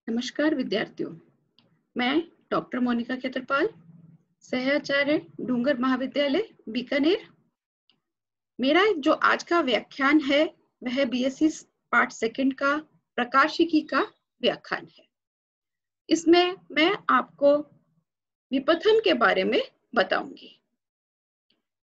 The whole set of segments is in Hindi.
नमस्कार विद्यार्थियों, मैं डॉक्टर मोनिका खेतरपाल, सहआचार्य डूंगर महाविद्यालय बीकानेर। मेरा जो आज का व्याख्यान है वह बीएससी पार्ट सेकंड का प्रकाशिकी का व्याख्यान है। इसमें मैं आपको विपथन के बारे में बताऊंगी।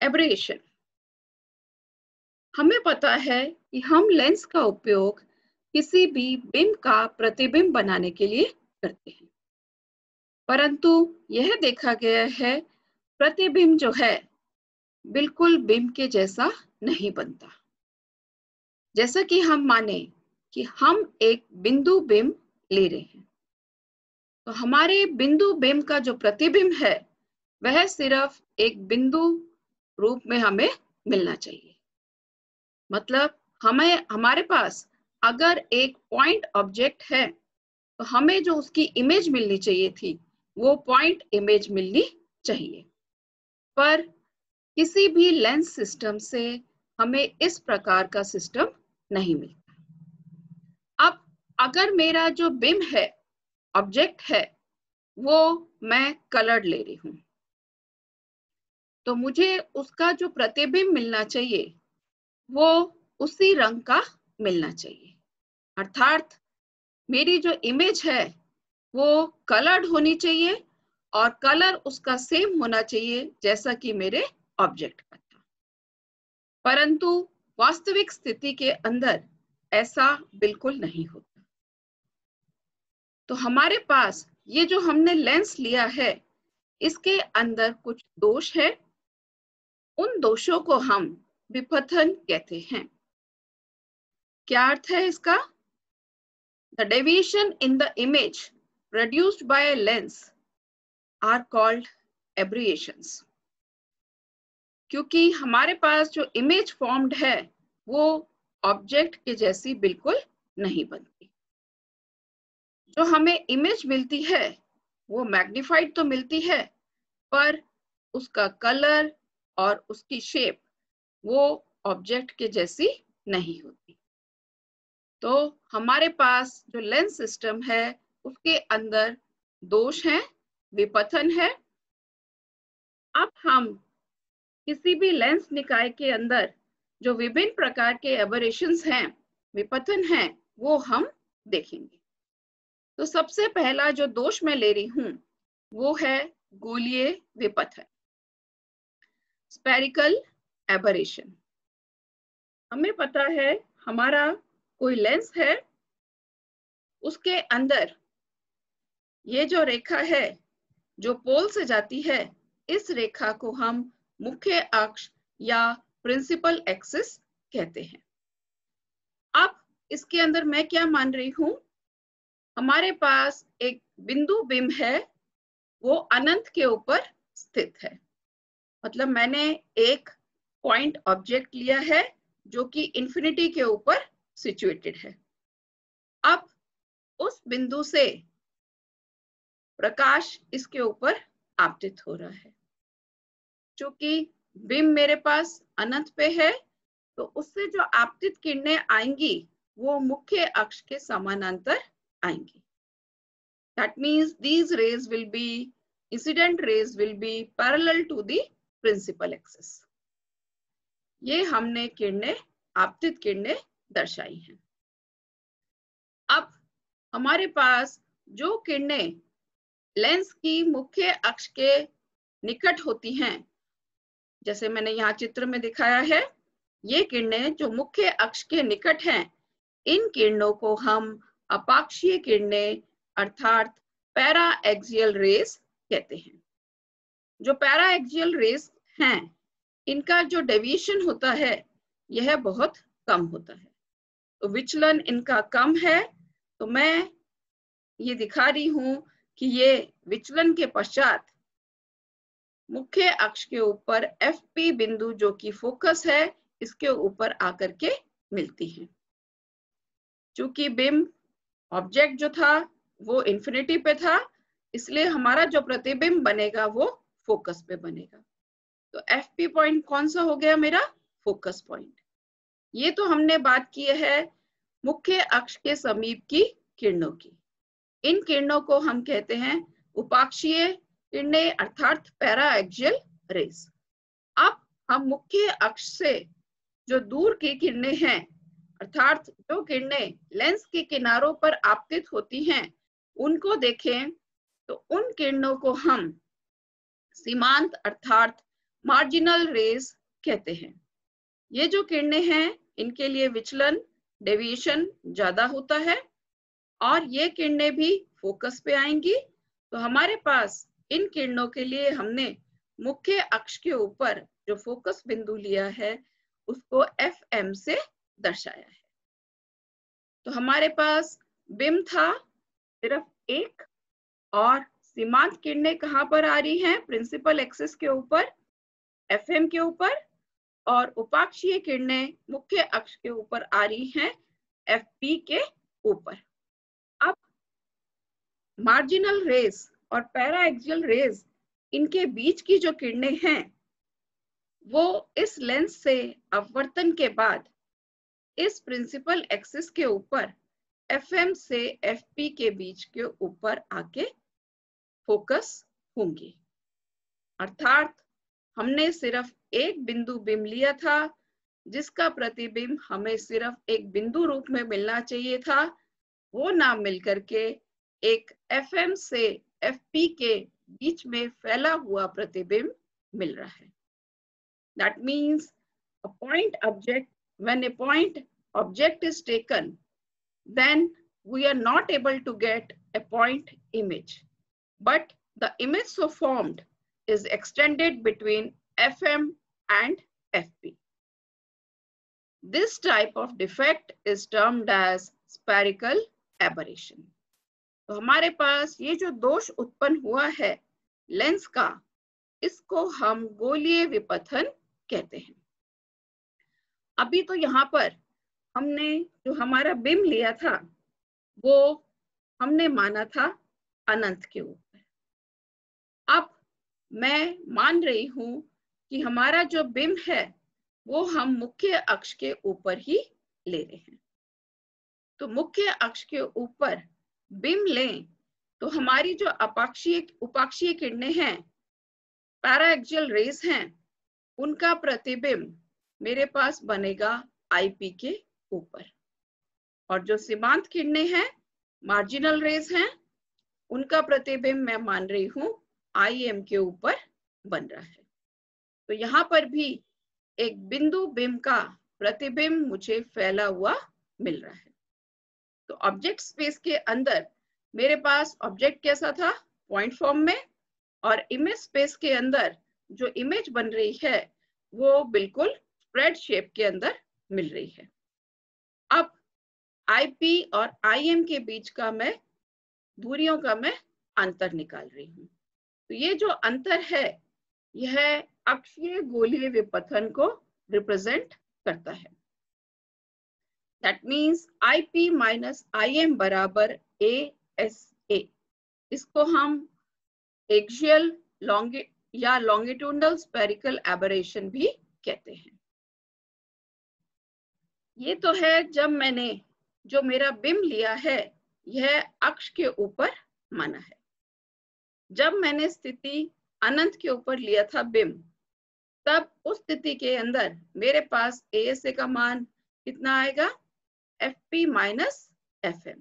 एब्रेशन, हमें पता है कि हम लेंस का उपयोग किसी भी बिंब का प्रतिबिंब बनाने के लिए करते हैं, परंतु यह देखा गया है प्रतिबिंब जो है बिल्कुल बिंब के जैसा नहीं बनता। जैसा कि हम माने कि हम एक बिंदु बिंब ले रहे हैं, तो हमारे बिंदु बिंब का जो प्रतिबिंब है वह सिर्फ एक बिंदु रूप में हमें मिलना चाहिए। मतलब हमारे पास अगर एक पॉइंट ऑब्जेक्ट है तो हमें जो उसकी इमेज मिलनी चाहिए थी वो पॉइंट इमेज मिलनी चाहिए, पर किसी भी लेंस सिस्टम से हमें इस प्रकार का सिस्टम नहीं मिलता। अब अगर मेरा जो बिंब है, ऑब्जेक्ट है, वो मैं कलर्ड ले रही हूं, तो मुझे उसका जो प्रतिबिंब मिलना चाहिए वो उसी रंग का मिलना चाहिए। अर्थात मेरी जो इमेज है वो कलर्ड होनी चाहिए और कलर उसका सेम होना चाहिए जैसा कि मेरे ऑब्जेक्ट का था। परंतु वास्तविक स्थिति के अंदर ऐसा बिल्कुल नहीं होता। तो हमारे पास ये जो हमने लेंस लिया है इसके अंदर कुछ दोष है। उन दोषों को हम विपथन कहते हैं। क्या अर्थ है इसका? The deviation in the image produced by a lens are called aberrations। क्योंकि हमारे पास जो इमेज फॉर्म्ड है वो ऑब्जेक्ट के जैसी बिल्कुल नहीं बनती। जो हमें इमेज मिलती है वो मैग्नीफाइड तो मिलती है, पर उसका कलर और उसकी शेप वो ऑब्जेक्ट के जैसी नहीं होती। तो हमारे पास जो लेंस सिस्टम है उसके अंदर दोष है, विपथन है। अब हम किसी भी लेंस निकाय के अंदर जो विभिन्न प्रकार के एबरेशंस हैं, विपथन हैं, वो हम देखेंगे। तो सबसे पहला जो दोष मैं ले रही हूं वो है गोलीय विपथन, स्फेरिकल एबरेशन। हमें पता है हमारा कोई लेंस है, उसके अंदर ये जो रेखा है जो पोल से जाती है, इस रेखा को हम मुख्य अक्ष या प्रिंसिपल एक्सिस कहते हैं। अब इसके अंदर मैं क्या मान रही हूं, हमारे पास एक बिंदु बिंब है वो अनंत के ऊपर स्थित है। मतलब मैंने एक पॉइंट ऑब्जेक्ट लिया है जो कि इंफिनिटी के ऊपर सिचुएटेड है। अब उस बिंदु से प्रकाश इसके ऊपर आपतित हो रहा है। चूंकि बिंब मेरे पास अनंत पे है तो उससे जो आपतित किरणें आएंगी वो मुख्य अक्ष के समानांतर आएंगी। That means these rays will be, incident rays will be parallel to the principal axis। ये हमने किरणें, आपतित किरणें दर्शाई हैं। अब हमारे पास जो किरणें लेंस की मुख्य अक्ष के निकट होती हैं, जैसे मैंने यहाँ चित्र में दिखाया है, ये किरणें जो मुख्य अक्ष के निकट हैं, इन किरणों को हम अपाक्षीय किरणें अर्थात पैरा एक्सियल रेस कहते हैं। जो पैरा एक्सियल रेस हैं, इनका जो डेविएशन होता है यह बहुत कम होता है, तो विचलन इनका कम है। तो मैं ये दिखा रही हूं कि ये विचलन के पश्चात मुख्य अक्ष के ऊपर एफपी बिंदु जो कि फोकस है इसके ऊपर आकर के मिलती है। चूंकि बिंब ऑब्जेक्ट जो था वो इंफिनिटी पे था, इसलिए हमारा जो प्रतिबिंब बनेगा वो फोकस पे बनेगा। तो एफपी पॉइंट कौन सा हो गया मेरा? Focus point. ये तो हमने बात की है मुख्य अक्ष के समीप की किरणों की। इन किरणों को हम कहते हैं उपाक्षीय किरणें अर्थात पैराएक्सियल रेज। अब हम मुख्य अक्ष से जो दूर की किरणें हैं अर्थात जो किरणें लेंस के किनारों पर आपतित होती हैं उनको देखें तो उन किरणों को हम सीमांत अर्थात मार्जिनल रेज कहते हैं। ये जो किरणें हैं इनके लिए विचलन डेविएशन ज्यादा होता है और ये किरणें भी फोकस पे आएंगी। तो हमारे पास इन किरणों के लिए हमने मुख्य अक्ष के ऊपर जो फोकस बिंदु लिया है उसको FM से दर्शाया है। तो हमारे पास बिंब था सिर्फ एक और सीमांत किरणें कहाँ पर आ रही हैं? प्रिंसिपल एक्सिस के ऊपर, FM के ऊपर, और उपाक्षीय किरणें मुख्य अक्ष के ऊपर आ रही हैं FP के ऊपर। अब मार्जिनल रेज और पैराएक्सियल रेज इनके बीच की जो किरणें हैं वो इस लेंस से अपवर्तन के बाद इस प्रिंसिपल एक्सिस के ऊपर FM से FP के बीच के ऊपर आके फोकस होंगी। अर्थात हमने सिर्फ एक बिंदु बिंब लिया था जिसका प्रतिबिंब हमें सिर्फ एक बिंदु रूप में मिलना चाहिए था, वो ना मिलकर के एक FM से FP के बीच में फैला हुआ प्रतिबिंब मिल रहा है। That means a point object, when a point object is taken, then we are not able to get a point image, but the image so formed is extended between FM and FP. This type of defect is termed as spherical aberration. तो हमारे पास ये जो दोष उत्पन्न हुआ है लेंस का, इसको हम गोलीय विपथन कहते हैं। अभी तो यहाँ पर हमने जो हमारा बिंब लिया था वो हमने माना था अनंत के ऊपर। अब मैं मान रही हूं कि हमारा जो बिंब है वो हम मुख्य अक्ष के ऊपर ही ले रहे हैं। तो मुख्य अक्ष के ऊपर बिंब लें तो हमारी जो उपाक्षीय किरणें हैं, पैराएक्सियल रेज हैं, उनका प्रतिबिंब मेरे पास बनेगा IP के ऊपर, और जो सीमांत किरणें हैं, मार्जिनल रेज हैं, उनका प्रतिबिंब मैं मान रही हूं IM के ऊपर बन रहा है। तो यहाँ पर भी एक बिंदु बिंब का प्रतिबिंब मुझे फैला हुआ मिल रहा है। तो ऑब्जेक्ट स्पेस के अंदर मेरे पास ऑब्जेक्ट कैसा था? पॉइंट फॉर्म में, और इमेज स्पेस के अंदर जो इमेज बन रही है वो बिल्कुल स्प्रेड शेप के अंदर मिल रही है। अब IP और IM के बीच का मैं दूरियों का मैं अंतर निकाल रही हूँ। तो ये जो अंतर है यह अक्षीय गोलीय विपथन को रिप्रेजेंट करता है। That means IP minus IM बराबर ASA। इसको हम एक्सियल या लॉन्गिट्यूडनल स्फेरिकल एबरेशन भी कहते हैं। ये तो है जब मैंने जो मेरा बिंब लिया है यह अक्ष के ऊपर माना है। जब मैंने स्थिति अनंत के ऊपर लिया था बिंब, तब उस स्थिति के अंदर मेरे पास ASA का मान कितना आएगा? FP minus FM।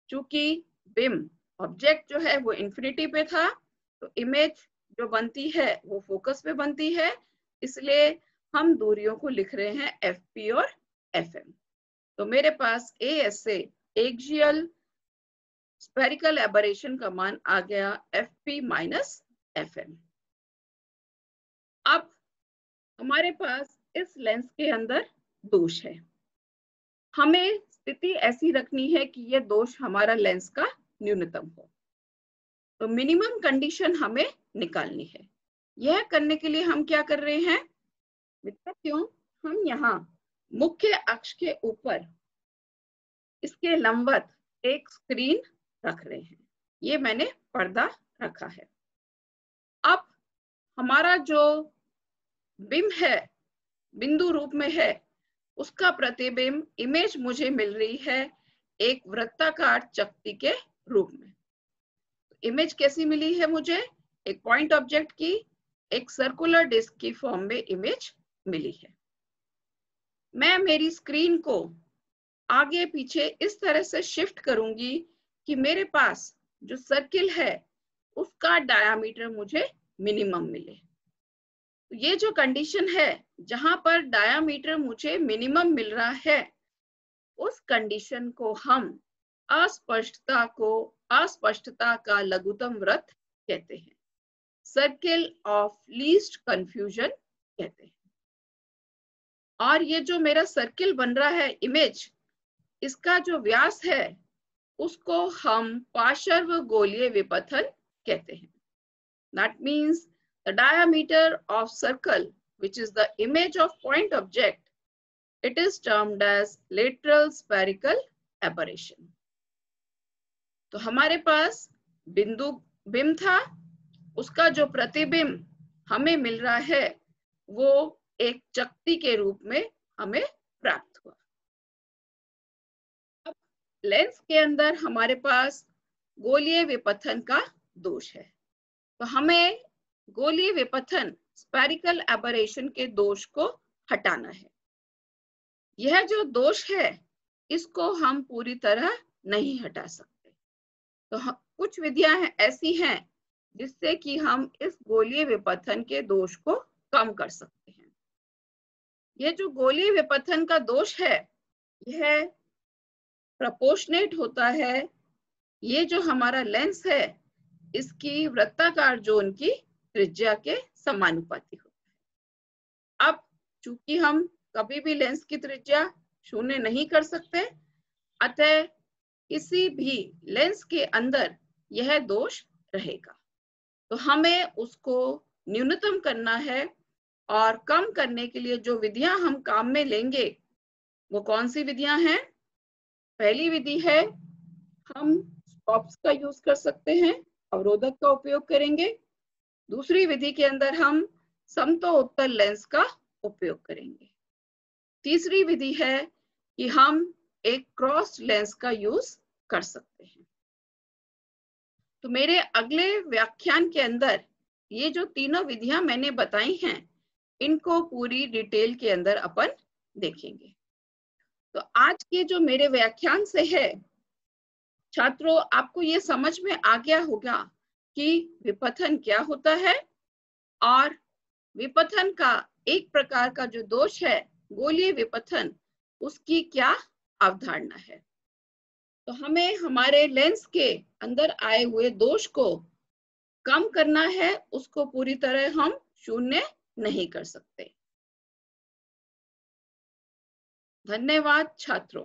चूंकि बिंब ऑब्जेक्ट जो है वो इंफिनिटी पे था, तो इमेज जो बनती है वो फोकस पे बनती है, इसलिए हम दूरियों को लिख रहे हैं FP और FM। तो मेरे पास ASA एक्सियल स्फेरिकल एबरेशन का मान आ गया FP माइनस FM। अब हमारे पास इस लेंस के अंदर दोष है। हमें स्थिति ऐसी रखनी है कि यह दोष हमारा लेंस का न्यूनतम हो। तो मिनिमम कंडीशन हमें निकालनी है। यह करने के लिए हम क्या कर रहे हैं विद्यार्थियों? हम यहाँ मुख्य अक्ष के ऊपर इसके लंबवत एक स्क्रीन रख रहे हैं। ये मैंने पर्दा रखा है। अब हमारा जो बिंब है, बिंदु रूप में है, उसका प्रतिबिंब इमेज मुझे मिल रही है एक वृत्ताकार चकती के रूप में। इमेज कैसी मिली है मुझे? एक पॉइंट ऑब्जेक्ट की एक सर्कुलर डिस्क की फॉर्म में इमेज मिली है। मैं मेरी स्क्रीन को आगे पीछे इस तरह से शिफ्ट करूंगी कि मेरे पास जो सर्किल है उसका डायामीटर मुझे मिनिमम मिले। तो ये जो कंडीशन है जहां पर डायामीटर मुझे मिनिमम मिल रहा है, उस कंडीशन को हम अस्पष्टता का लघुत्तम वृत्त कहते हैं, सर्किल ऑफ लीस्ट कंफ्यूजन कहते हैं। और ये जो मेरा सर्किल बन रहा है इमेज, इसका जो व्यास है उसको हम पार्श्व गोलीय विपथन कहते हैं। That means the diameter of circle, which is the image of point object, it is termed as lateral spherical aberration. तो हमारे पास बिंदु बिंब था, उसका जो प्रतिबिंब हमें मिल रहा है वो एक चकती के रूप में हमें प्राप्त हुआ। अब लेंस के अंदर हमारे पास गोलीय विपथन का दोष है, तो हमें गोलीय विपथन स्फेरिकल एबरेशन के दोष को हटाना है। यह जो दोष है इसको हम पूरी तरह नहीं हटा सकते, तो कुछ विधियां ऐसी हैं जिससे कि हम इस गोलीय विपथन के दोष को कम कर सकते हैं। यह जो गोलीय विपथन का दोष है यह प्रोपोर्शनेट होता है, ये जो हमारा लेंस है इसकी वृत्ताकार जोन की त्रिज्या के समानुपाती होता है। अब चूंकि हम कभी भी लेंस की त्रिज्या शून्य नहीं कर सकते, अतः किसी भी लेंस के अंदर यह दोष रहेगा, तो हमें उसको न्यूनतम करना है। और कम करने के लिए जो विधियां हम काम में लेंगे वो कौन सी विधियां हैं? पहली विधि है हम स्टॉप्स का यूज कर सकते हैं, अवरोधक का उपयोग करेंगे। दूसरी विधि के अंदर हम समतोत्तल लेंस का उपयोग करेंगे। तीसरी विधि है कि हम एक क्रॉस लेंस का यूज कर सकते हैं। तो मेरे अगले व्याख्यान के अंदर ये जो तीनों विधियां मैंने बताई हैं इनको पूरी डिटेल के अंदर अपन देखेंगे। तो आज के जो मेरे व्याख्यान से है छात्रों, आपको ये समझ में आ गया होगा कि विपथन क्या होता है और विपथन का एक प्रकार का जो दोष है गोलीय विपथन, उसकी क्या अवधारणा है। तो हमें हमारे लेंस के अंदर आए हुए दोष को कम करना है, उसको पूरी तरह हम शून्य नहीं कर सकते। धन्यवाद छात्रों।